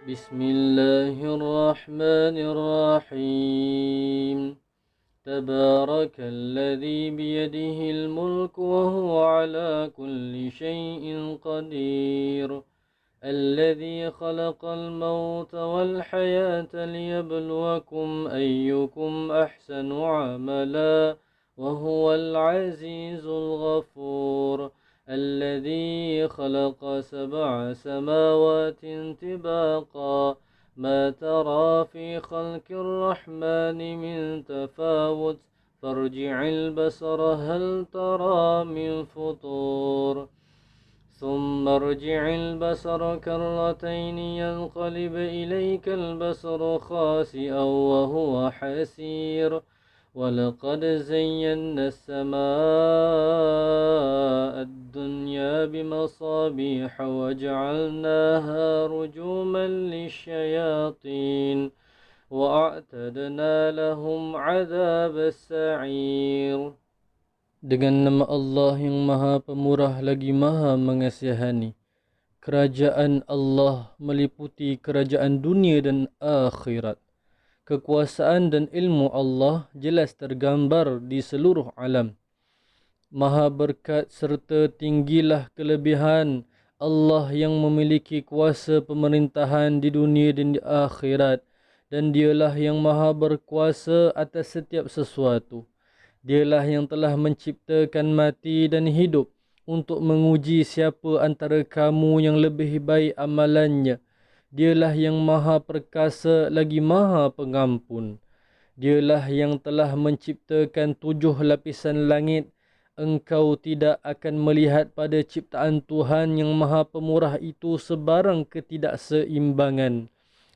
بسم الله الرحمن الرحيم تبارك الذي بيده الملك وهو على كل شيء قدير الذي خلق الموت والحياة ليبلوكم أيكم أحسن عملا وهو العزيز الغفور الذي خلق 7 سماوات طباقا ما ترى في خلق الرحمن من تفاوت فارجع البصر هل ترى من فطور ثم ارجع البصر كرتين ينقلب إليك البصر خاسئا وهو حسير ولقد زينا السماء الدنيا بمصابيح وجعلناها رجوما للشياطين وأعتدنا لهم عذاب السعير. Dengan nama Allah yang Maha Pemurah lagi Maha Mengasihani. Kerajaan Allah meliputi kerajaan dunia dan akhirat. Kekuasaan dan ilmu Allah jelas tergambar di seluruh alam. Maha berkat serta tinggilah kelebihan Allah yang memiliki kuasa pemerintahan di dunia dan di akhirat. Dan dialah yang maha berkuasa atas setiap sesuatu. Dialah yang telah menciptakan mati dan hidup untuk menguji siapa antara kamu yang lebih baik amalannya. Dialah yang maha perkasa lagi maha pengampun. Dialah yang telah menciptakan 7 lapisan langit. Engkau tidak akan melihat pada ciptaan Tuhan yang maha pemurah itu sebarang ketidakseimbangan.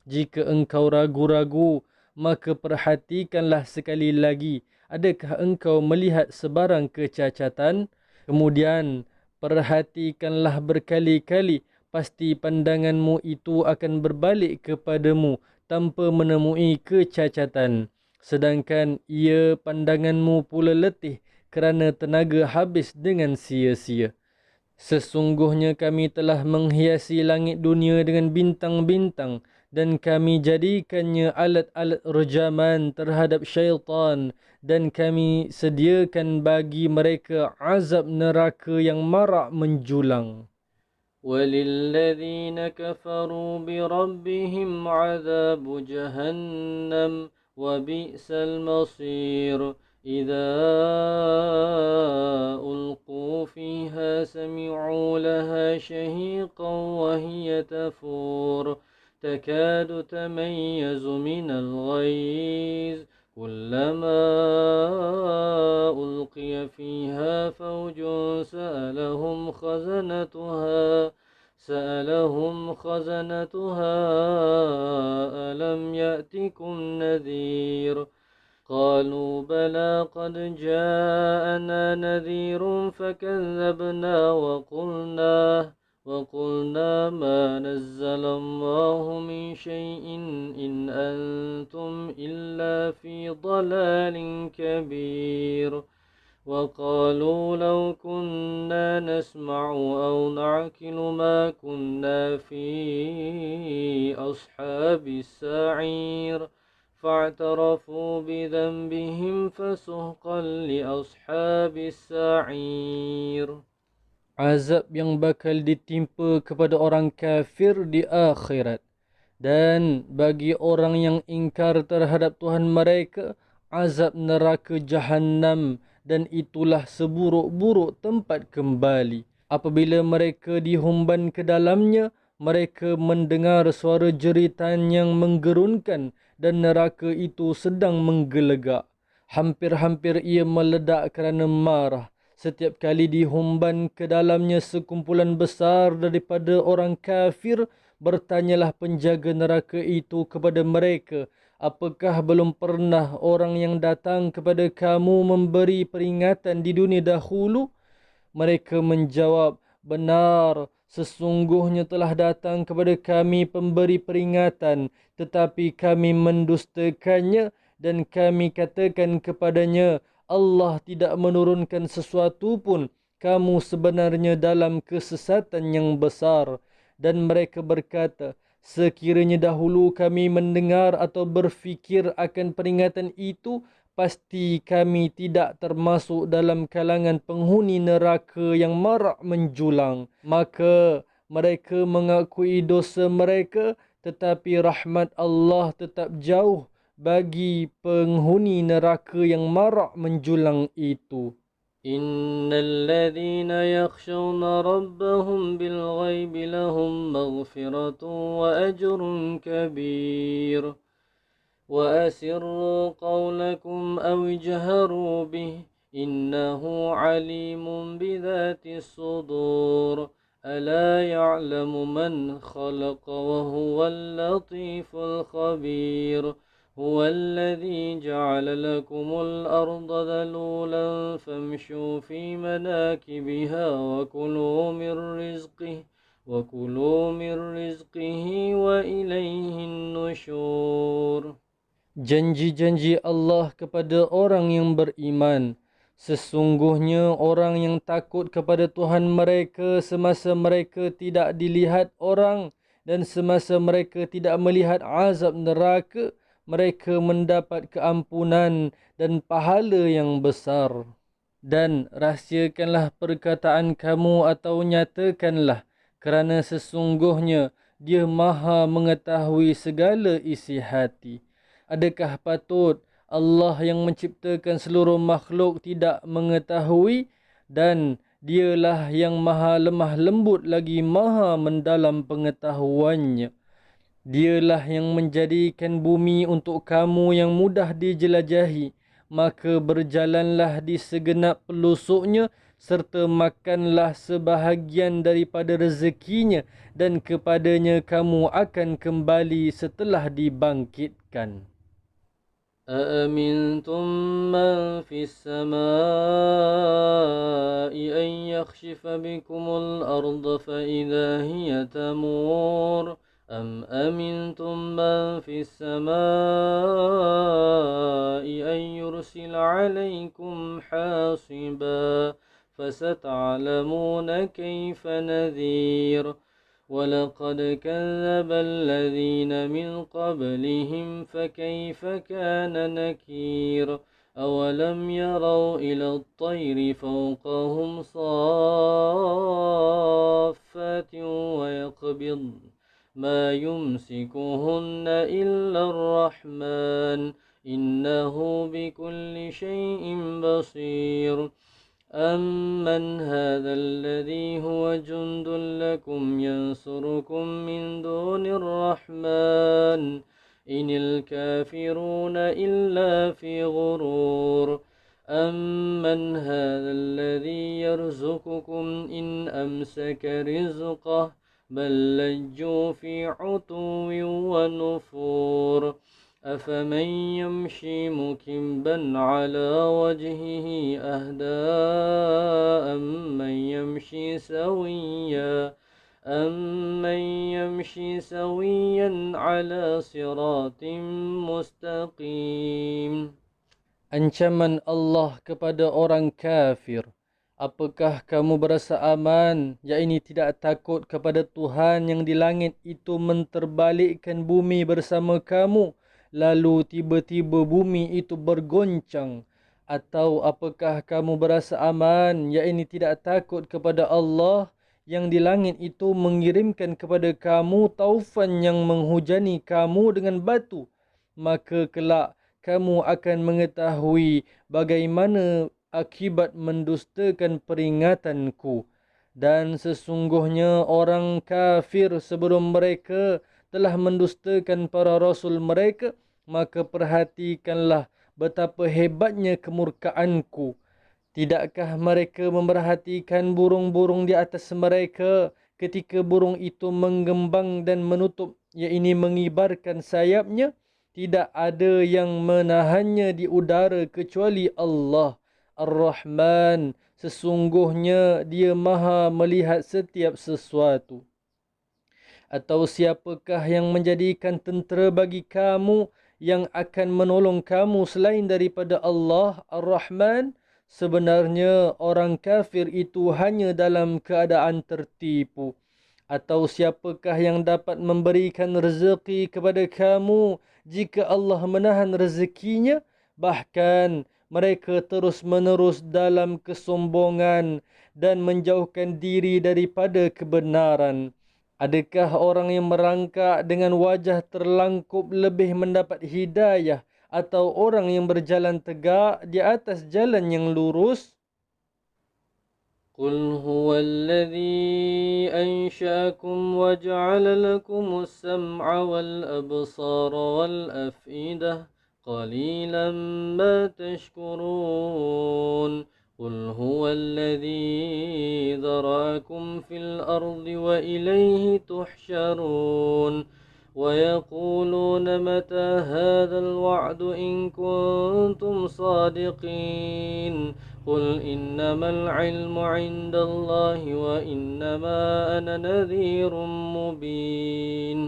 Jika engkau ragu-ragu, maka perhatikanlah sekali lagi. Adakah engkau melihat sebarang kecacatan? Kemudian perhatikanlah berkali-kali. Pasti pandanganmu itu akan berbalik kepadamu tanpa menemui kecacatan. Sedangkan ia pandanganmu pula letih kerana tenaga habis dengan sia-sia. Sesungguhnya kami telah menghiasi langit dunia dengan bintang-bintang dan kami jadikannya alat-alat rejaman terhadap syaitan dan kami sediakan bagi mereka azab neraka yang marak menjulang. وَلِلَّذِينَ كَفَرُوا بِرَبِّهِمْ عَذَابُ جَهَنَّمَ وَبِئْسَ الْمَصِيرُ إِذَا أُلْقُوا فِيهَا سَمِعُوا لَهَا شَهِيقًا وَهِيَ تَفُورُ تَكَادُ تَمَيَّزُ مِنَ الْغَيْظِ كُلَّمَا أُلْقِيَ فِيهَا فَوْجٌ سألهم خزنتها ألم يأتكم نذير قالوا بلى قد جاءنا نذير فكذبنا وقلنا ما نزل الله من شيء إن أنتم إلا في ضلال كبير وقالوا لو كنا نسمع أو نعقل ما كنا في أصحاب السعير فاعترفوا بذنبهم فسحقا لأصحاب السعير. Azab yang bakal ditimpa kepada orang kafir di akhirat. Dan bagi orang yang ingkar terhadap Tuhan mereka, azab neraka Jahannam, dan itulah seburuk-buruk tempat kembali. Apabila mereka dihumban ke dalamnya, mereka mendengar suara jeritan yang menggerunkan dan neraka itu sedang menggelegak. Hampir-hampir ia meledak kerana marah. Setiap kali dihumban ke dalamnya sekumpulan besar daripada orang kafir, bertanyalah penjaga neraka itu kepada mereka, apakah belum pernah orang yang datang kepada kamu memberi peringatan di dunia dahulu? Mereka menjawab, benar, sesungguhnya telah datang kepada kami pemberi peringatan, tetapi kami mendustakannya dan kami katakan kepadanya, Allah tidak menurunkan sesuatu pun, kamu sebenarnya dalam kesesatan yang besar. Dan mereka berkata, Sekiranya dahulu kami mendengar atau berfikir akan peringatan itu, pasti kami tidak termasuk dalam kalangan penghuni neraka yang marak menjulang. Maka mereka mengakui dosa mereka, tetapi rahmat Allah tetap jauh bagi penghuni neraka yang marak menjulang itu. إن الذين يخشون ربهم بالغيب لهم مغفرة وأجر كبير وأسروا قولكم أو اجهروا به إنه عليم بذات الصدور ألا يعلم من خلق وهو اللطيف الخبير هو الذي جعل لكم الأرض ذلولا فامشوا في مناكبها وكلوا من رزقه وإليه النشور. Janji-janji Allah kepada orang yang beriman. Sesungguhnya orang yang takut kepada Tuhan mereka semasa mereka tidak dilihat orang dan semasa mereka tidak melihat azab neraka, mereka mendapat keampunan dan pahala yang besar. Dan rahsiakanlah perkataan kamu atau nyatakanlah, kerana sesungguhnya Dia Maha mengetahui segala isi hati. Adakah patut Allah yang menciptakan seluruh makhluk tidak mengetahui? Dan Dialah yang Maha lemah lembut lagi Maha mendalam pengetahuannya. Dialah yang menjadikan bumi untuk kamu yang mudah dijelajahi. Maka berjalanlah di segenap pelusuknya serta makanlah sebahagian daripada rezekinya dan kepadanya kamu akan kembali setelah dibangkitkan. أأمنتم من في السماء أن يخشف بكم الأرض فإذا هي تمور أم أمنتم من في السماء أن يرسل عليكم حاصبا فستعلمون كيف نذير ولقد كذب الذين من قبلهم فكيف كان نكير أولم يروا إلى الطير فوقهم صافات ويقبض ما يمسكهن إلا الرحمن إنه بكل شيء بصير أمن هذا الذي هو جند لكم ينصركم من دون الرحمن إن الكافرون إلا في غرور أمن هذا الذي يرزقكم إن أمسك رزقه بل لجوا في عتو ونفور أفمن يمشي مكبا على وجهه أهدى أمن يمشي سويا على صراط مستقيم. Ancaman Allah kepada orang kafir. Apakah kamu berasa aman, yakni tidak takut kepada Tuhan yang di langit itu menterbalikkan bumi bersama kamu, lalu tiba-tiba bumi itu bergoncang? Atau apakah kamu berasa aman, yakni tidak takut kepada Allah yang di langit itu mengirimkan kepada kamu taufan yang menghujani kamu dengan batu? Maka kelak kamu akan mengetahui bagaimana akibat mendustakan peringatanku. Dan sesungguhnya orang kafir sebelum mereka telah mendustakan para rasul mereka, maka perhatikanlah betapa hebatnya kemurkaanku. Tidakkah mereka memerhatikan burung-burung di atas mereka ketika burung itu menggembang dan menutup, iaitu mengibarkan sayapnya? Tidak ada yang menahannya di udara kecuali Allah Ar-Rahman. Sesungguhnya Dia Maha melihat setiap sesuatu. Atau siapakah yang menjadikan tentera bagi kamu yang akan menolong kamu selain daripada Allah Ar-Rahman? Sebenarnya orang kafir itu hanya dalam keadaan tertipu. Atau siapakah yang dapat memberikan rezeki kepada kamu jika Allah menahan rezekinya? Bahkan mereka terus-menerus dalam kesombongan dan menjauhkan diri daripada kebenaran. Adakah orang yang merangkak dengan wajah terlangkup lebih mendapat hidayah atau orang yang berjalan tegak di atas jalan yang lurus? قل هو الذي أنشأكم وجعل لكم السمع والأبصار والأفئدة قليلا ما تشكرون قل هو الذي ذرأكم في الأرض وإليه تحشرون ويقولون متى هذا الوعد إن كنتم صادقين قل إنما العلم عند الله وإنما أنا نذير مبين.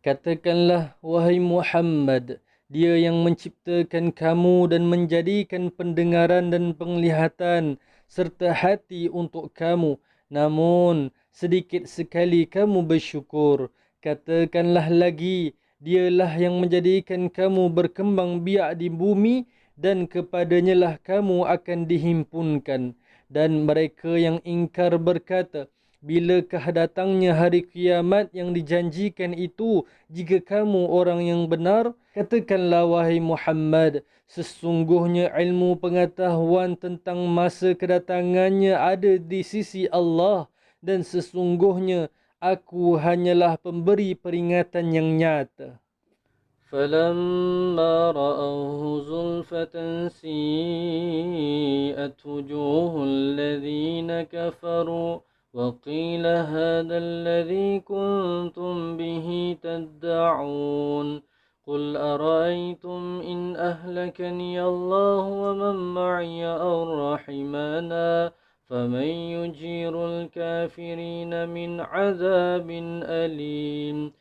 Katakanlah, wahai Muhammad, Dia yang menciptakan kamu dan menjadikan pendengaran dan penglihatan serta hati untuk kamu. Namun, sedikit sekali kamu bersyukur. Katakanlah lagi, Dialah yang menjadikan kamu berkembang biak di bumi dan kepadanya lah kamu akan dihimpunkan. Dan mereka yang ingkar berkata, bilakah datangnya hari kiamat yang dijanjikan itu jika kamu orang yang benar? Katakanlah, wahai Muhammad, sesungguhnya ilmu pengetahuan tentang masa kedatangannya ada di sisi Allah dan sesungguhnya aku hanyalah pemberi peringatan yang nyata. فلما رأوه زلفة سيئت وجوه الذين كفروا وقيل هذا الذي كنتم به تدعون قل أرأيتم إن أهلكني الله ومن معي أو رحمنا فمن يجير الكافرين من عذاب أليم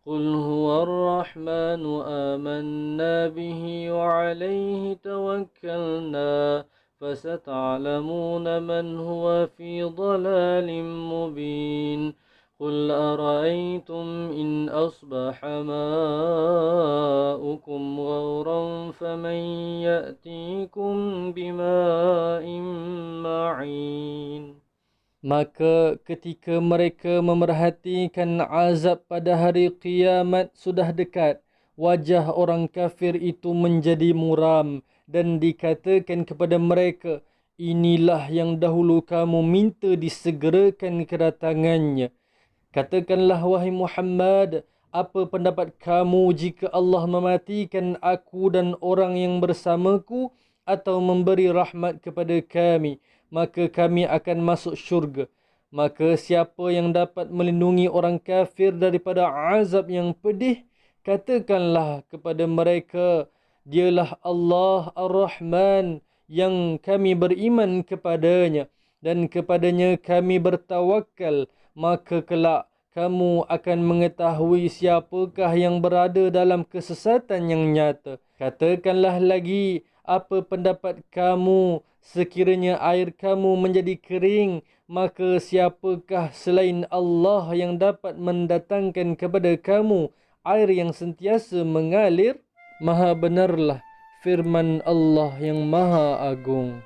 قل هو الرحمن آمنا به وعليه توكلنا فستعلمون من هو في ضلال مبين قل أرأيتم إن أصبح ماؤكم غورا فمن يأتيكم بماء معين. Maka ketika mereka memerhatikan azab pada hari kiamat sudah dekat, wajah orang kafir itu menjadi muram dan dikatakan kepada mereka, inilah yang dahulu kamu minta disegerakan kedatangannya. Katakanlah, wahai Muhammad, apa pendapat kamu jika Allah mematikan aku dan orang yang bersamaku atau memberi rahmat kepada kami? Maka kami akan masuk syurga. Maka siapa yang dapat melindungi orang kafir daripada azab yang pedih? Katakanlah kepada mereka, Dialah Allah Ar-Rahman yang kami beriman kepadanya dan kepadanya kami bertawakal. Maka kelak kamu akan mengetahui siapakah yang berada dalam kesesatan yang nyata. Katakanlah lagi, apa pendapat kamu sekiranya air kamu menjadi kering, maka siapakah selain Allah yang dapat mendatangkan kepada kamu air yang sentiasa mengalir? Maha benarlah firman Allah yang Maha Agung.